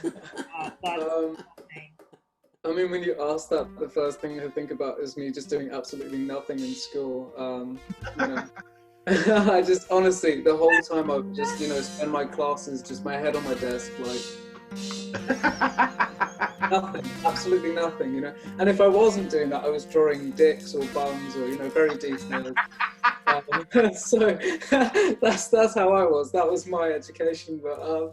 That's Um, something. I mean, when you ask that, the first thing I think about is me just doing absolutely nothing in school. You know, I just honestly, the whole time I would just, spend my classes, just my head on my desk, like nothing, absolutely nothing. And if I wasn't doing that, I was drawing dicks or bums or, very detailed. So that's how I was. That was my education. But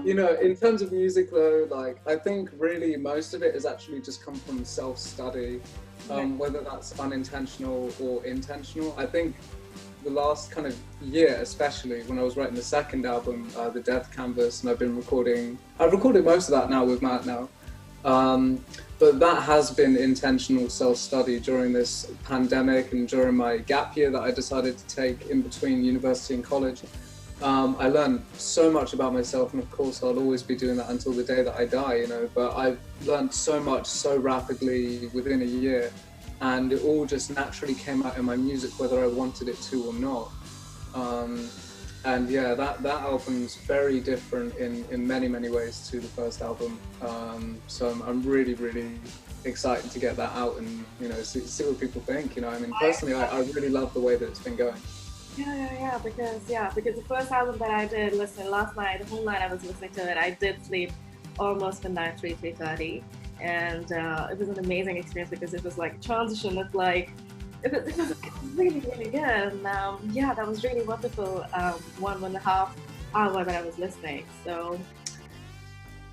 in terms of music though, like I think really most of it has actually just come from self-study, whether that's unintentional or intentional. I think the last kind of year, especially when I was writing the second album, The Death Canvas, and I've recorded most of that now with Matt now. But that has been intentional self-study during this pandemic and during my gap year that I decided to take in between university and college. I learned so much about myself, and of course I'll always be doing that until the day that I die, but I've learned so much so rapidly within a year, and it all just naturally came out in my music whether I wanted it to or not. And yeah, that album's very different in many ways to the first album. So I'm really, really excited to get that out and see what people think. I mean, personally, I really love the way that it's been going. Because the first album that I did listen last night, the whole night I was listening to it, I did sleep almost midnight, 3:30, and it was an amazing experience because it was like transition. It's like it was really really good, and that was really wonderful. 1.5 hour that I was listening. So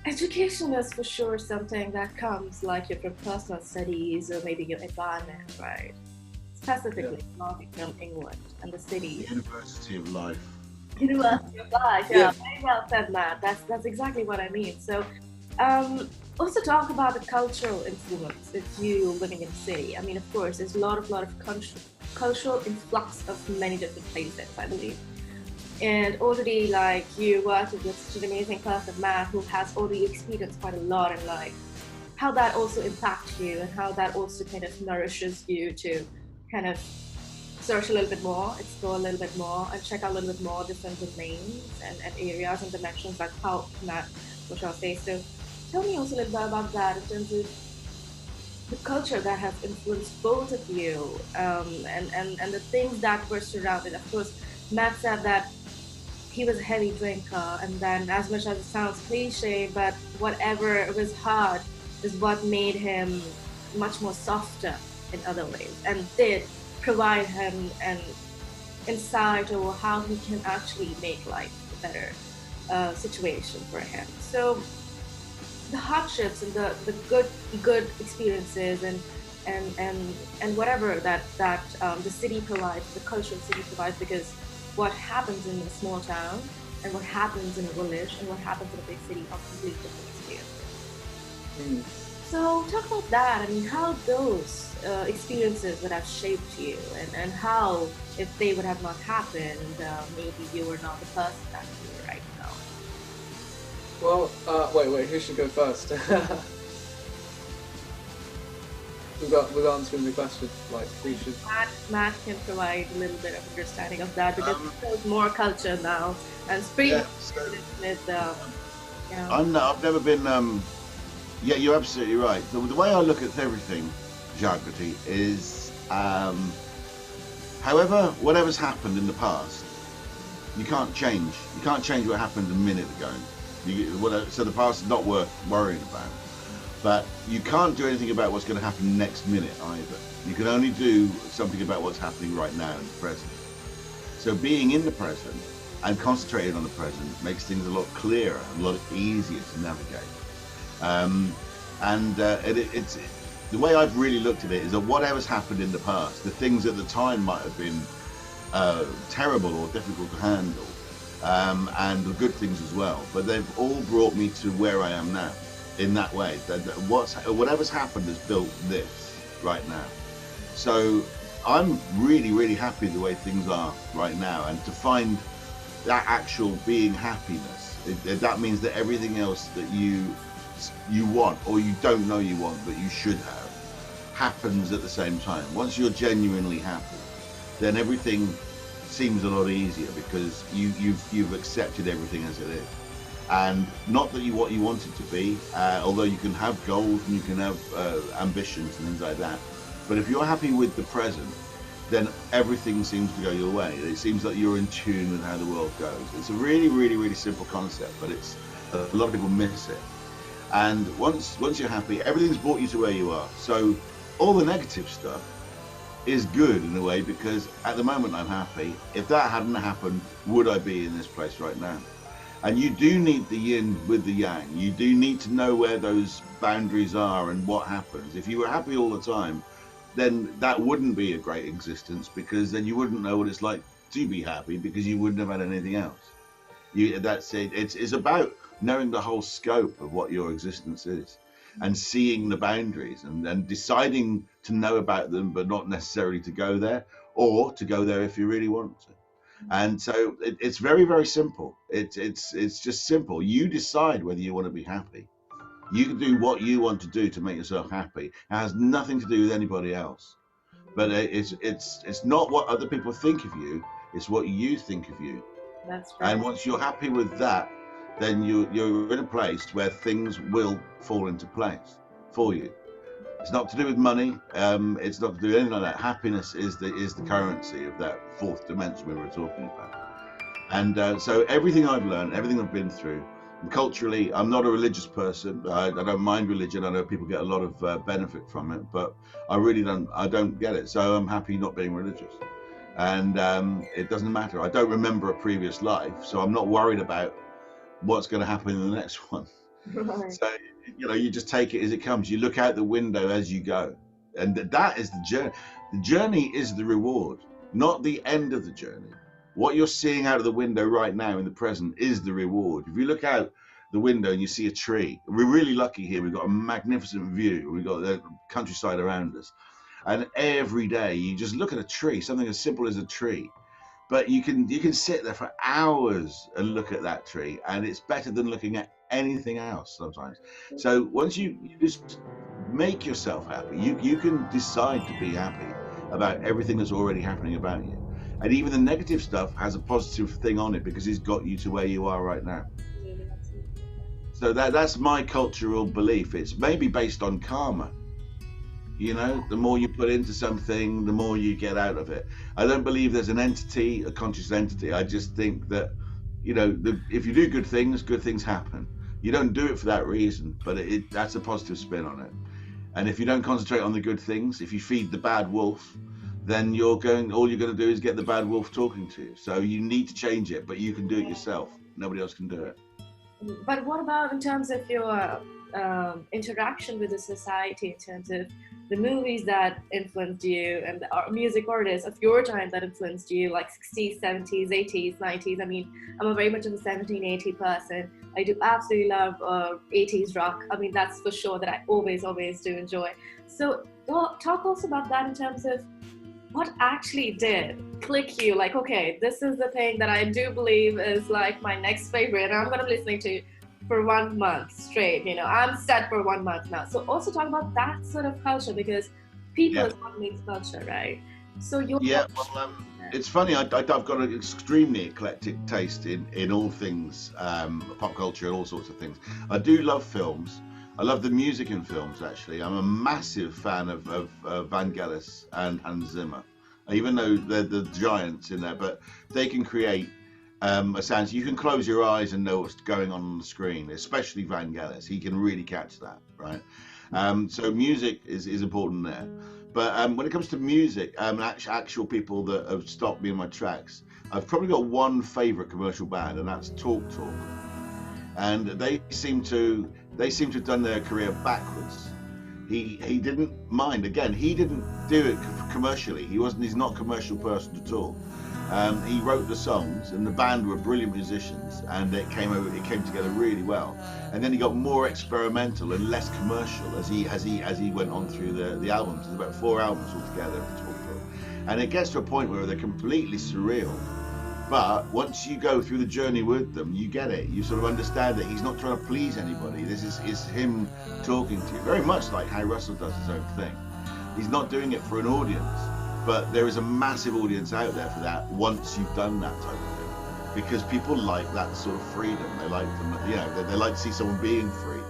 education is for sure something that comes like your from personal studies or maybe your environment, right? Specifically not from England and the city. University of Life. University of Life, Yeah. very well said, Matt. That's exactly what I mean. So, um, also talk about the cultural influence if you living in the city. I mean, of course, there's a lot of cultural influx of many different places, I believe. And already, like you work with such an amazing person, Matt, who has already experienced quite a lot in life. How that also impacts you, and how that also kind of nourishes you to kind of search a little bit more, explore a little bit more, and check out a little bit more different domains and areas and dimensions like how Matt was shall say. So tell me also a little bit about that in terms of the culture that has influenced both of you, and the things that were surrounded. Of course, Matt said that he was a heavy drinker, and then as much as it sounds cliche, but whatever was hard is what made him much more softer in other ways, and did provide him an insight over how he can actually make life a better situation for him. So the hardships and the good experiences and whatever that the city provides, the cultural city provides, because what happens in a small town and what happens in a village and what happens in a big city are completely different experiences. Mm. So talk about that. I mean, how those experiences would have shaped you, and how, if they would have not happened, maybe you were not the person that you are right now. Well, wait, who should go first? We've answering the question, like who should. Matt can provide a little bit of understanding of that because there's more culture now and spring Yeah, so with yeah. I've never been. Yeah, you're absolutely right. The way I look at everything, Jagrati, is however, whatever's happened in the past, you can't change. You can't change what happened a minute ago. So the past is not worth worrying about. But you can't do anything about what's going to happen next minute either. You can only do something about what's happening right now in the present. So being in the present and concentrating on the present makes things a lot clearer and a lot easier to navigate. It's the way I've really looked at it is that whatever's happened in the past, the things at the time might have been terrible or difficult to handle, and the good things as well, but they've all brought me to where I am now in that way. Whatever's happened has built this right now. So I'm really, really happy the way things are right now, and to find that actual being happiness, that means that everything else that you want or you don't know you want but you should have happens at the same time. Once you're genuinely happy, then everything seems a lot easier because you've accepted everything as it is. and not that what you want it to be, although you can have goals and you can have ambitions and things like that. But if you're happy with the present, then everything seems to go your way. It seems like you're in tune with how the world goes. It's a really, really, really simple concept, but it's a lot of people miss it. And once you're happy, everything's brought you to where you are. So all the negative stuff is good in a way, because at the moment I'm happy. If that hadn't happened, would I be in this place right now? And you do need the yin with the yang. You do need to know where those boundaries are and what happens. If you were happy all the time, then that wouldn't be a great existence, because then you wouldn't know what it's like to be happy, because you wouldn't have had anything else. That's it. It's about knowing the whole scope of what your existence is, and seeing the boundaries, and deciding to know about them, but not necessarily to go there, or to go there if you really want to. And so it's very, very simple. It's just simple. You decide whether you want to be happy. You can do what you want to do to make yourself happy. It has nothing to do with anybody else. But it's not what other people think of you. It's what you think of you. That's right. And once you're happy with that, then you're in a place where things will fall into place for you. It's not to do with money. It's not to do with anything like that. Happiness is the currency of that fourth dimension we were talking about. And so everything I've learned, everything I've been through, culturally, I'm not a religious person. I don't mind religion. I know people get a lot of benefit from it, but I really don't. I don't get it. So I'm happy not being religious, and it doesn't matter. I don't remember a previous life, so I'm not worried about what's going to happen in the next one. Right. So you just take it as it comes. You look out the window as you go, and that is the journey. The journey is the reward, not the end of the journey. What you're seeing out of the window right now in the present is the reward. If you look out the window and you see a tree, we're really lucky here. We've got a magnificent view. We've got the countryside around us. And every day you just look at a tree, something as simple as a tree. But you can sit there for hours and look at that tree, and it's better than looking at anything else sometimes. So once you just make yourself happy, you can decide to be happy about everything that's already happening about you. And even the negative stuff has a positive thing on it, because it's got you to where you are right now. So that's my cultural belief. It's maybe based on karma. The more you put into something, the more you get out of it. I don't believe there's an entity, a conscious entity. I just think that, if you do good things happen. You don't do it for that reason, but that's a positive spin on it. And if you don't concentrate on the good things, if you feed the bad wolf, then all you're going to do is get the bad wolf talking to you. So you need to change it, but you can do it yourself. Nobody else can do it. But what about in terms of your interaction with the society, in terms of the movies that influenced you, and the music artists of your time that influenced you, like 60s, 70s, 80s, 90s? I mean, I'm a very much of a 1780 person. I do absolutely love 80s rock. I mean, that's for sure that I always do enjoy. So talk also about that in terms of what actually did click you, like, okay, this is the thing that I do believe is like my next favorite, and I'm going to be listening to for 1 month straight. I'm set for 1 month now. So also talk about that sort of culture, because people is what makes culture, right? So it's funny. I've got an extremely eclectic taste in all things pop culture and all sorts of things. I do love films. I love the music in films, actually. I'm a massive fan of Vangelis and Hans Zimmer, even though they're the giants in there, but they can create a sound. You can close your eyes and know what's going on the screen, especially Vangelis. He can really catch that, right? So music is important there. But when it comes to music, actual people that have stopped me in my tracks, I've probably got one favorite commercial band, and that's Talk Talk. And they seem to have done their career backwards. He didn't mind. Again, he didn't do it commercially. He's not a commercial person at all. He wrote the songs, and the band were brilliant musicians, and it came together really well. And then he got more experimental and less commercial as he went on through the albums. There's about 4 albums altogether, and it gets to a point where they're completely surreal. But once you go through the journey with them, you get it. You sort of understand that he's not trying to please anybody. This is him talking to you, very much like how Russell does his own thing. He's not doing it for an audience, but there is a massive audience out there for that once you've done that type of thing. because people like that sort of freedom. They like them, you know, they like to see someone being free.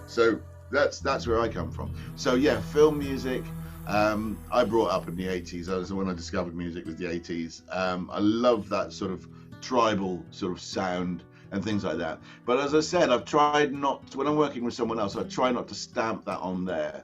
So that's where I come from. So yeah, film music. I brought up in the 80s. I was when I discovered music was the 80s. I love that sort of tribal sort of sound and things like that. But as I said, I've tried not to, when I'm working with someone else, I try not to stamp that on their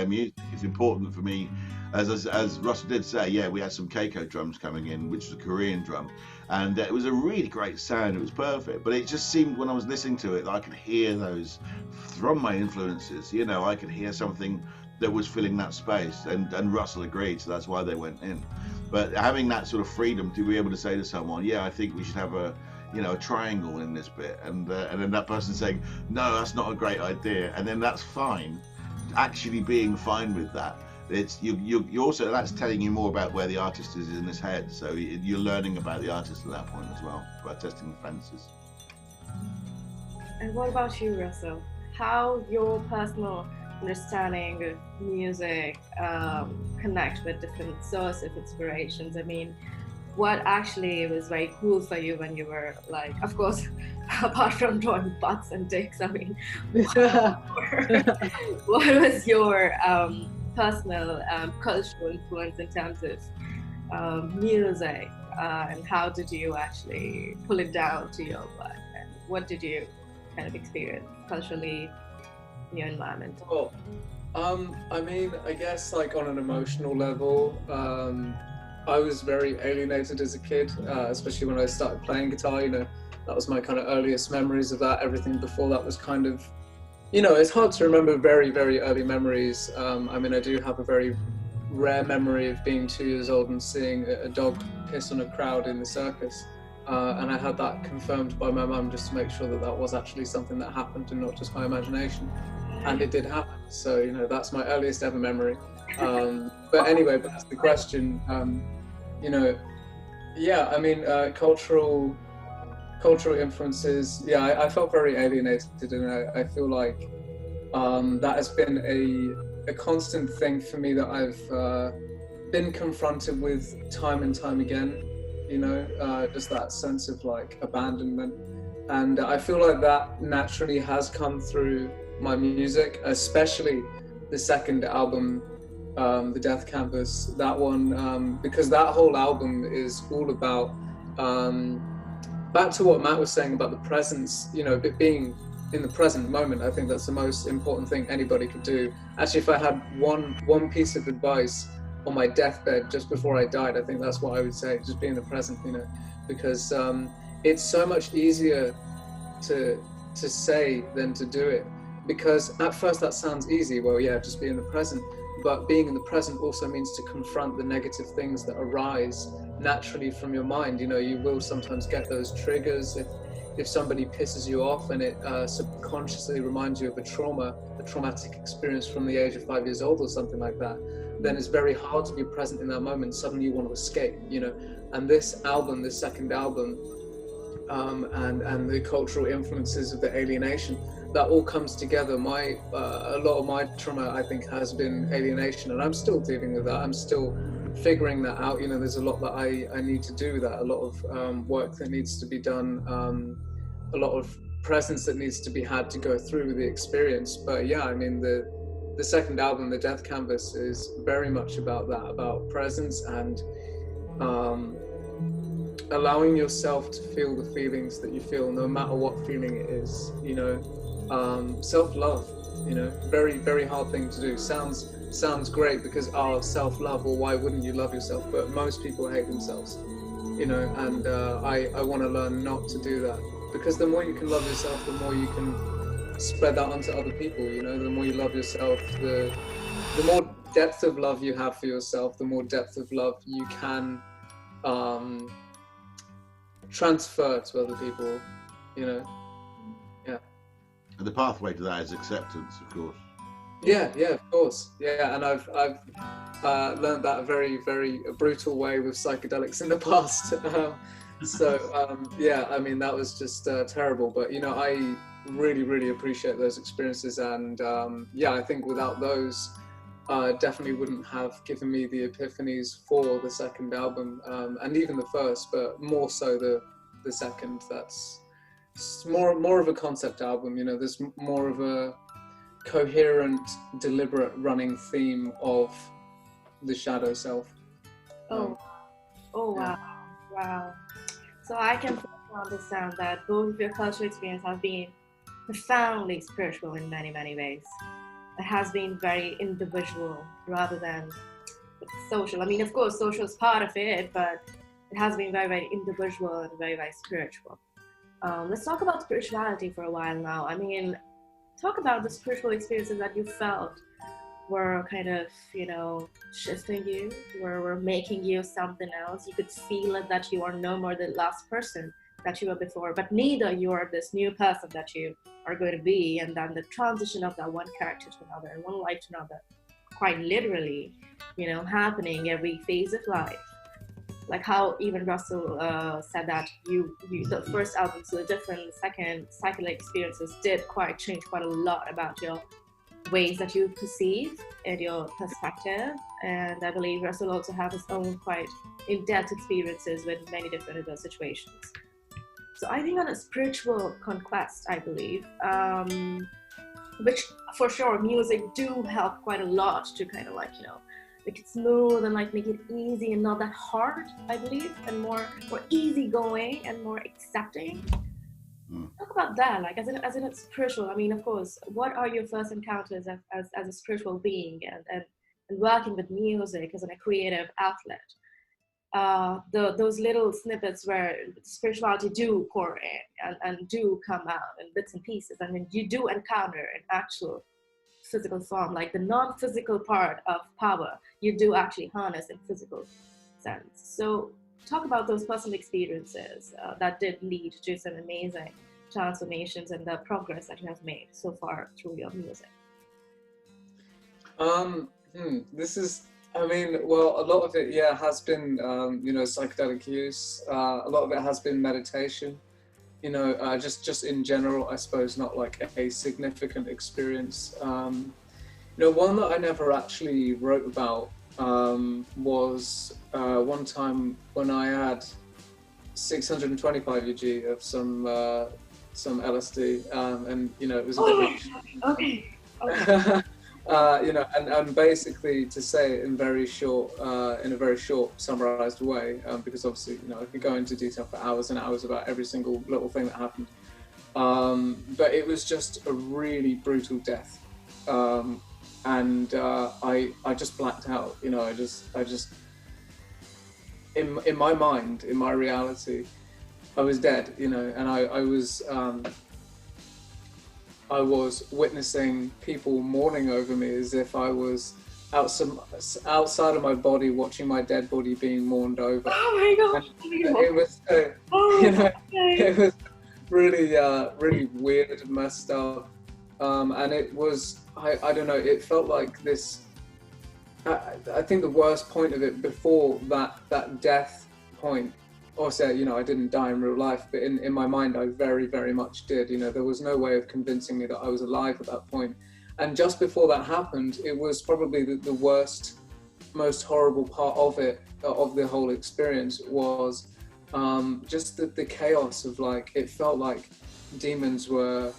music. It's important for me, as Russell did say, yeah, we had some Keiko drums coming in, which was a Korean drum, and it was a really great sound. It was perfect, but it just seemed when I was listening to it that I could hear those from my influences. You know, I could hear something that was filling that space, and Russell agreed, so that's why they went in. But having that sort of freedom to be able to say to someone, yeah, I think we should have a triangle in this bit, and then that person saying, no, that's not a great idea, and then that's fine. Actually being fine with that, it's you also, that's telling you more about where the artist is in his head. So you're learning about the artist at that point as well, by testing the fences. And what about you, Russell? How your personal understanding of music connect with different sources of inspirations? I mean, what actually was very cool for you when you were like, of course, apart from drawing butts and dicks, I mean, what was your personal cultural influence in terms of music, and how did you actually pull it down to your work, and what did you kind of experience culturally in your environment? Well, I mean, I guess like on an emotional level, I was very alienated as a kid, especially when I started playing guitar. You know, that was my kind of earliest memories of that. Everything before that was kind of, you know, it's hard to remember very, very early memories. I mean, I do have a very rare memory of being 2 years old and seeing a dog piss on a crowd in the circus. And I had that confirmed by my mum just to make sure that that was actually something that happened and not just my imagination. And it did happen. So, you know, that's my earliest ever memory. But anyway, back to the question, you know, yeah, I mean, cultural influences, yeah, I felt very alienated, and I feel like that has been a constant thing for me that I've been confronted with time and time again, you know, just that sense of like abandonment. And I feel like that naturally has come through my music, especially the second album, The Death Canvas, that one, because that whole album is all about, back to what Matt was saying about the presence, you know, being in the present moment. I think that's the most important thing anybody could do. Actually, if I had one piece of advice on my deathbed just before I died, I think that's what I would say, just be in the present, you know, because it's so much easier to say than to do it. Because at first that sounds easy, well, yeah, just be in the present. But being in the present also means to confront the negative things that arise naturally from your mind. You know, you will sometimes get those triggers if somebody pisses you off, and it subconsciously reminds you of a traumatic experience from the age of 5 years old or something like that. Then it's very hard to be present in that moment. Suddenly you want to escape, you know. And this album, this second album, and the cultural influences of the alienation, that all comes together. A lot of my trauma, I think, has been alienation, and I'm still dealing with that. I'm still figuring that out. You know, there's a lot that I need to do, that a lot of work that needs to be done, a lot of presence that needs to be had to go through the experience. But yeah, I mean, the second album, The Death Canvas, is very much about that, about presence and allowing yourself to feel the feelings that you feel, no matter what feeling it is, you know. Self-love, you know, very, very hard thing to do. Sounds great because self-love, or why wouldn't you love yourself? But most people hate themselves, you know, and I want to learn not to do that, because the more you can love yourself, the more you can spread that onto other people, you know. The more you love yourself, the more depth of love you have for yourself, the more depth of love you can transfer to other people, you know. Yeah. And the pathway to that is acceptance, of course. Yeah, of course. Yeah, and I've learned that a very, very brutal way with psychedelics in the past. Yeah, I mean, that was just terrible. But, you know, I really, really appreciate those experiences. And yeah, I think without those, definitely wouldn't have given me the epiphanies for the second album, and even the first, but more so the second. That's more of a concept album. You know, there's more of a coherent, deliberate running theme of the shadow self. Oh, oh wow, wow. So I can understand that both of your cultural experience have been profoundly spiritual in many, many ways. It has been very individual rather than social. I mean, of course, social is part of it, but it has been very, very individual and very, very spiritual. Let's talk about spirituality for a while now. I mean, talk about the spiritual experiences that you felt were kind of, you know, shifting you, were making you something else. You could feel it that you are no more the last person that you were before, but neither you are this new person that you are going to be. And then the transition of that one character to another and one life to another, quite literally, you know, happening every phase of life. Like how even Russell said that you the first album to the different second psychedelic experiences did quite change quite a lot about your ways that you perceive and your perspective. And I believe Russell also has his own quite in-depth experiences with many different situations. So I think on a spiritual conquest, I believe, which for sure music do help quite a lot to kind of like, you know, make it smooth and like make it easy and not that hard, I believe, and more easygoing and more accepting. Talk about that, like as in a spiritual. I mean, of course, what are your first encounters as a spiritual being and working with music as a creative outlet? Those little snippets where spirituality do pour in and do come out in bits and pieces. I mean, you do encounter an actual physical form, like the non-physical part of power, you do actually harness in physical sense. So talk about those personal experiences that did lead to some amazing transformations and the progress that you have made so far through your music. This is, I mean, well, a lot of it, yeah, has been, you know, psychedelic use. A lot of it has been meditation. You know, just in general, I suppose, not like a significant experience. You know, one that I never actually wrote about was one time when I had 625 UG of some LSD, and you know, it was a bit much. Okay. You know, and basically to say it in a very short summarized way, because obviously, you know, I could go into detail for hours and hours about every single little thing that happened. But it was just a really brutal death. And I just blacked out, you know, I just, in my mind, in my reality, I was dead, you know, and I was witnessing people mourning over me as if I was outside of my body, watching my dead body being mourned over. Oh my gosh! It was, you know, it was really, really weird and messed up, and it was, I don't know, it felt like this. I think the worst point of it before that death point. Also, you know, I didn't die in real life, but in my mind, I very, very much did. You know, there was no way of convincing me that I was alive at that point. And just before that happened, it was probably the worst, most horrible part of it, of the whole experience, was just the chaos of, like, it felt like demons were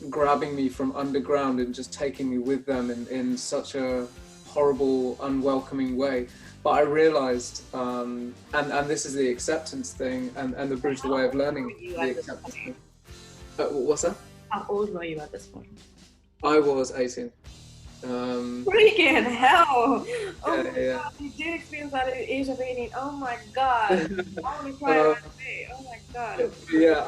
grabbing me from underground and just taking me with them in such a horrible, unwelcoming way. But I realized, and this is the acceptance thing, and the brutal way of learning the acceptance thing. What's that? How old were you at this point? I was 18. Freaking hell! Oh my yeah. God, you did experience that at the age of 18. Oh my God! I only cried right away. Oh my God! Yeah,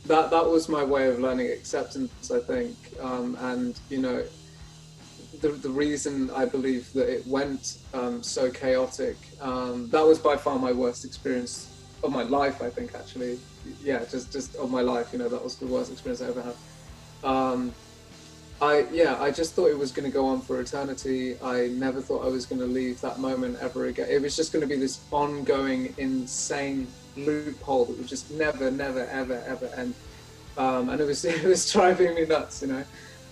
that was my way of learning acceptance, I think, and you know. The reason I believe that it went so chaotic, that was by far my worst experience of my life, I think, actually. Yeah, just of my life, you know, that was the worst experience I ever had. I just thought it was going to go on for eternity. I never thought I was going to leave that moment ever again. It was just going to be this ongoing, insane loophole that would just never, ever end. And it was driving me nuts, you know.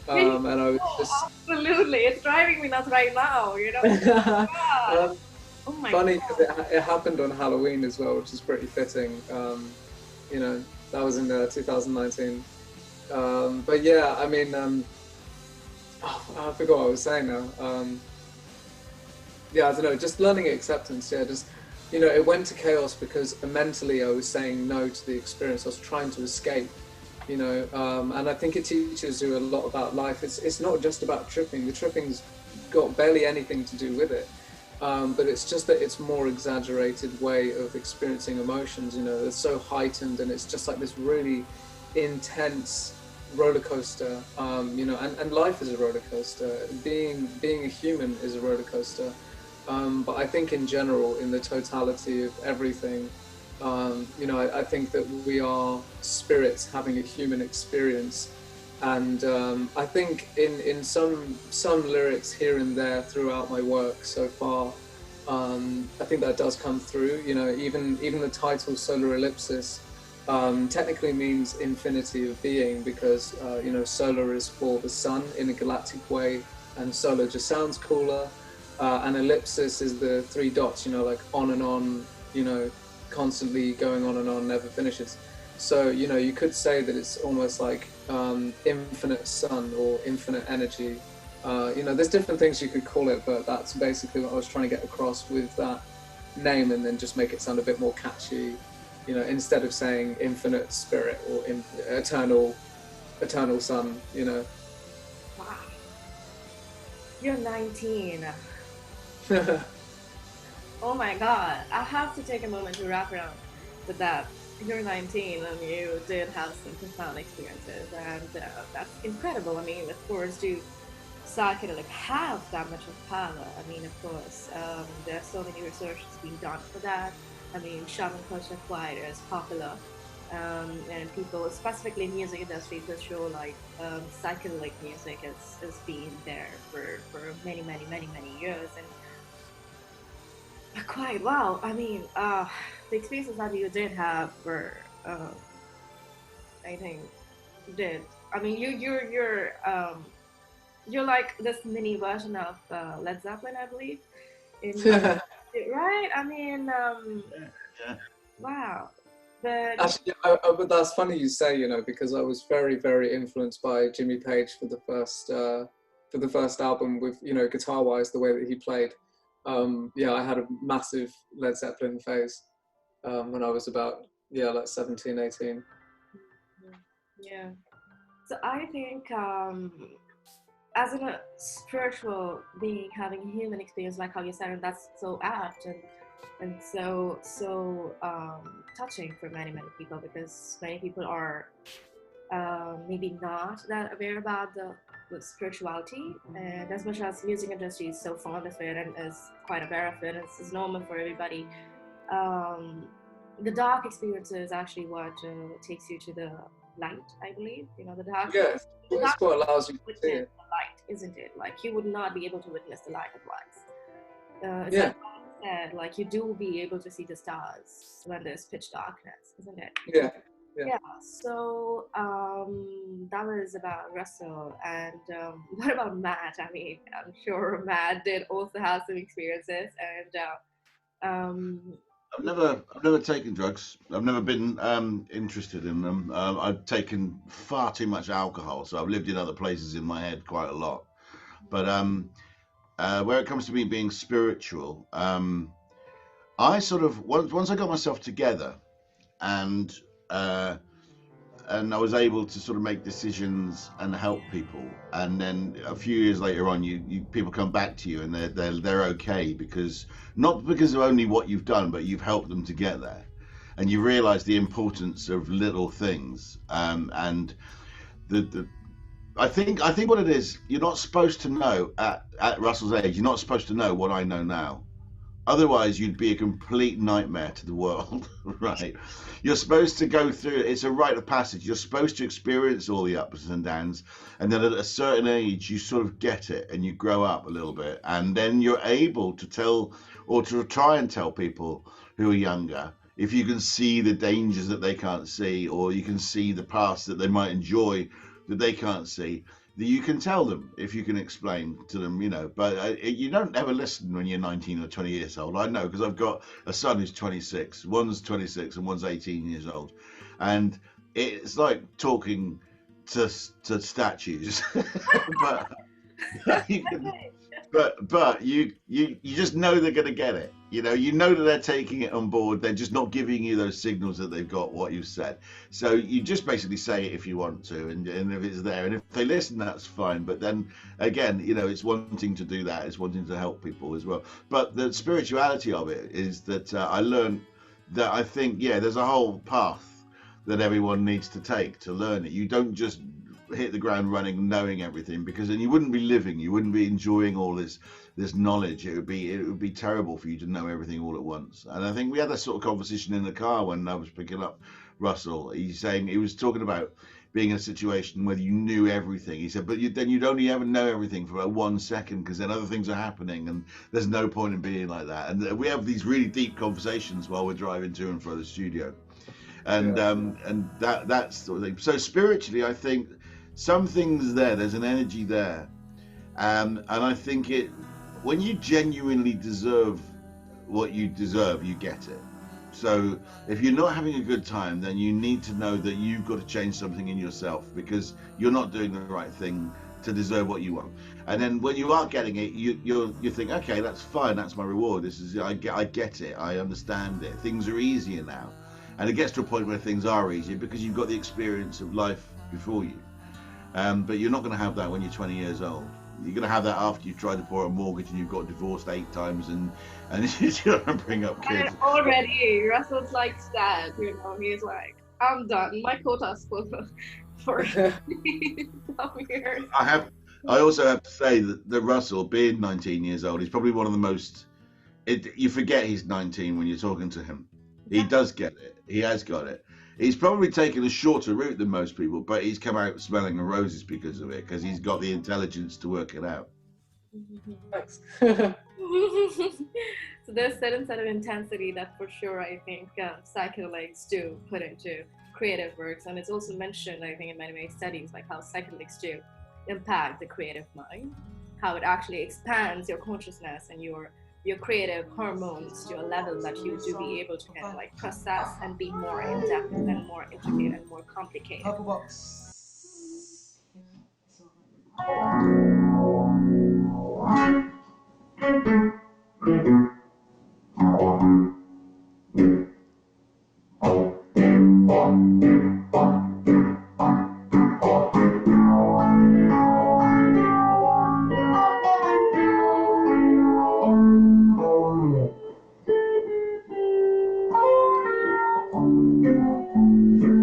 And I was just absolutely, it's driving me nuts right now, you know. Funny because it happened on Halloween as well, which is pretty fitting. You know, that was in 2019. But yeah, I mean, oh, I forgot what I was saying now. Yeah, I don't know, just learning acceptance. Yeah, just, you know, it went to chaos because mentally I was saying no to the experience. I was trying to escape, you know, and I think it teaches you a lot about life. It's not just about tripping. The tripping's got barely anything to do with it. But it's just that it's more exaggerated way of experiencing emotions, you know, it's so heightened, and it's just like this really intense roller coaster, you know, and life is a roller coaster. Being a human is a roller coaster. But I think in general, in the totality of everything, you know, I think that we are spirits having a human experience. And I think in some lyrics here and there throughout my work so far, I think that does come through. You know, even the title Solar Ellipsis technically means infinity of being, because you know, solar is for the sun in a galactic way, and solar just sounds cooler. And ellipsis is the three dots, you know, like on and on, you know, constantly going on and on, never finishes. So, you know, you could say that it's almost like infinite sun or infinite energy. You know, there's different things you could call it, but that's basically what I was trying to get across with that name, and then just make it sound a bit more catchy. You know, instead of saying infinite spirit or eternal sun, you know. Wow. You're 19. Oh my God. I have to take a moment to wrap around with that. You're 19 and you did have some profound experiences, and that's incredible. I mean, of course, do psychedelic have that much of power? I mean, of course, there's so many researches being done for that. I mean, shaman culture quite is popular, and people, specifically music industry, for sure, like psychedelic music has been there for many years, and quite wow. I mean, the experiences that you did have were, I think, did. I mean, you're like this mini version of Led Zeppelin, I believe. In right? I mean, Yeah. wow. But Actually, but that's funny you say, you know, because I was very influenced by Jimmy Page for the first album, with, you know, guitar wise, the way that he played. Yeah, I had a massive Led Zeppelin phase when I was about, yeah, like 17, 18. yeah, so I think as in a spiritual being having a human experience, like how you said, and that's so apt, and so touching for many people, because many people are maybe not that aware about the spirituality, and as much as music industry is so fond of it and is quite aware of it, it's normal for everybody. um, the dark experience is actually what takes you to the light, I believe. You know, Yeah, the it's dark what allows you to witness see the it. light, isn't it? Like you would not be able to witness the light otherwise. It's Yeah, like what you said, like you do be able to see the stars when there's pitch darkness, isn't it? yeah, yeah. Yeah, so that was about Russell. And what about Matt? I mean, I'm sure Matt did also have some experiences. And I've never taken drugs. I've never been interested in them. I've taken far too much alcohol, so I've lived in other places in my head quite a lot. But where it comes to me being spiritual, I sort of once I got myself together, and uh, and I was able to sort of make decisions and help people. And then a few years later on, you people come back to you and they're okay, because not because of only what you've done, but you've helped them to get there, and you realise the importance of little things. And the I think what it is, you're not supposed to know at Russell's age. You're not supposed to know what I know now. Otherwise, you'd be a complete nightmare to the world, right? You're supposed to go through it. It's a rite of passage. You're supposed to experience all the ups and downs. And then at a certain age, you sort of get it and you grow up a little bit. And then you're able to tell, or to try and tell people who are younger, if you can see the dangers that they can't see, or you can see the past that they might enjoy that they can't see, that you can tell them if you can explain to them, but you don't ever listen when you're 19 or 20 years old. I know, because I've got a son who's 26, one's 26 and one's 18 years old, and it's like talking to statues. but you can, but you just know they're going to get it. You know that they're taking it on board. They're just not giving you those signals that they've got what you said. So you just basically say it if you want to, and if it's there, and if they listen, that's fine. But then again, it's wanting to do that. It's wanting to help people as well. But the spirituality of it is that I learned that I think there's a whole path that everyone needs to take to learn it. You don't just hit the ground running knowing everything, because then you wouldn't be living, you wouldn't be enjoying all this knowledge. It would be terrible for you to know everything all at once. And I think we had that sort of conversation in the car when I was picking up Russell. He was talking about being in a situation where you knew everything. He said, but then you'd only ever know everything for like 1 second, because then other things are happening, and there's no point in being like that. And we have these really deep conversations while we're driving to and from the studio, and that sort of thing. So spiritually, I think some things there's an energy there, and I think when you genuinely deserve what you deserve, you get it. So if you're not having a good time, then you need to know that you've got to change something in yourself, because you're not doing the right thing to deserve what you want. And then when you are getting it, you think, okay, that's fine, that's my reward. I get it, I understand it. Things are easier now, and it gets to a point where things are easier because you've got the experience of life before you. But you're not going to have that when you're 20 years old. You're going to have that after you've tried to borrow a mortgage and you've got divorced 8 times and you're trying to bring up kids. And already, Russell's like sad, he's like, I'm done. My quota's for some years. I also have to say that Russell, being 19 years old, he's probably one of the most, you forget he's 19 when you're talking to him. He does get it. He has got it. He's probably taken a shorter route than most people, but he's come out smelling the roses because of it, because he's got the intelligence to work it out. Thanks. So there's a certain set of intensity that for sure I think psychedelics do put into creative works. And it's also mentioned, I think, in many studies, like how psychedelics do impact the creative mind, how it actually expands your consciousness and your creative hormones to a level that you do be able to kind of like process and be more in depth and more intricate and more complicated. Purple box.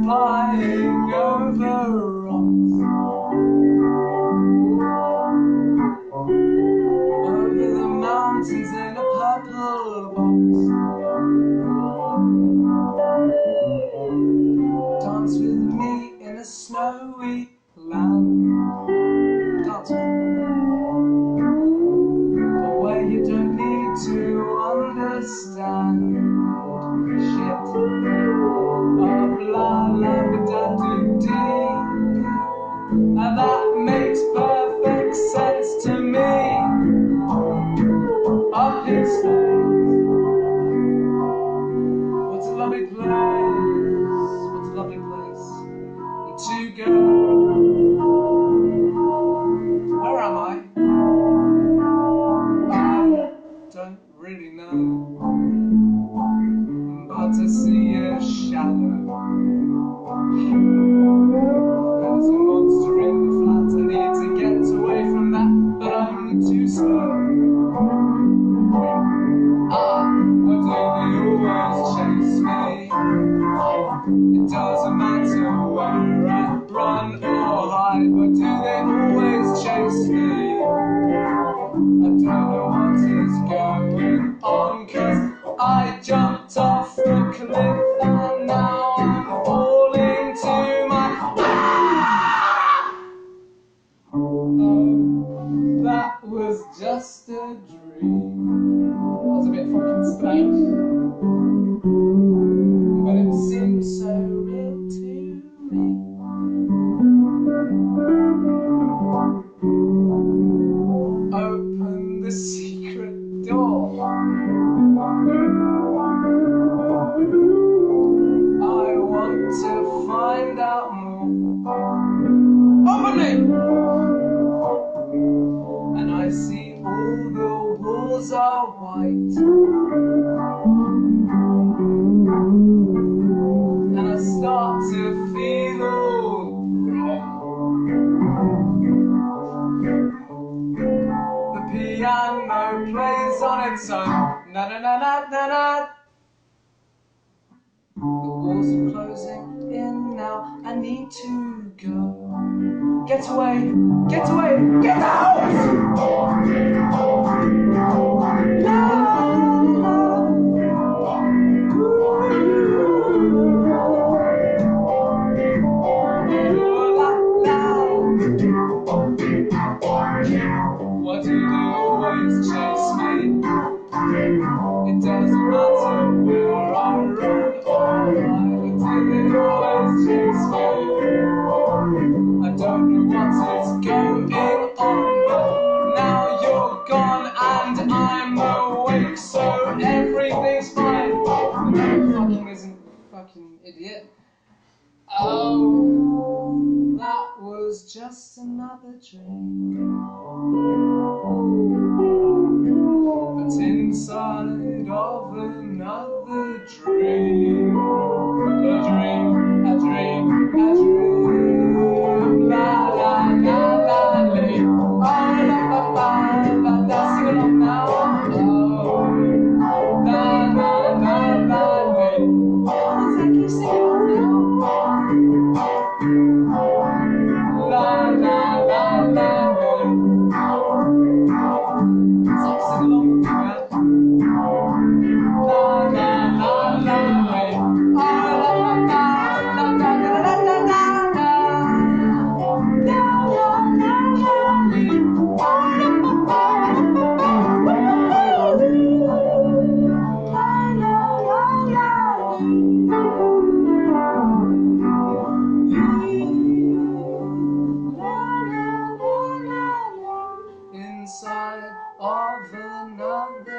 Flying over rocks, over the mountains in a purple box. Dance with me in a snowy land. Dance with me, but where you don't need to understand shit. La la da do dee, and that makes perfect sense to me. Up his face, what's a lovely place? What's a lovely place to go? Where am I? I don't really know, but I see a shadow. There's a monster in the flat, I need to get away from that, but I'm too slow. Why do they always chase me? It doesn't matter where I run or hide, why do they always chase me? I don't know what is going on, 'cause I jumped off the cliff and now I'm falling to my... Oh, that was just a dream. That was a bit fucking strange, but it seems so real to me. Open the secret door. I want to walls are white, and I start to feel all wrong. The piano plays on its own, na na na na na na. The walls are closing in now, I need to go. Get away, get away, get out! What do you always chase me? It doesn't matter where I run or hide. Do they always chase me? I don't know what is going on, but now you're gone and I'm awake, so everything's fine. No, fucking isn't fucking idiot. Oh, that was just another dream. But inside of another dream. A dream, a dream, a dream. La la la la la. Oh la la la la la. Sing along now. Oh la la la la la. Oh, thank you. Sing along now. La la la la la. Sing along with me, man. La la la la la. Oh la la la la la la la la la. La la inside of another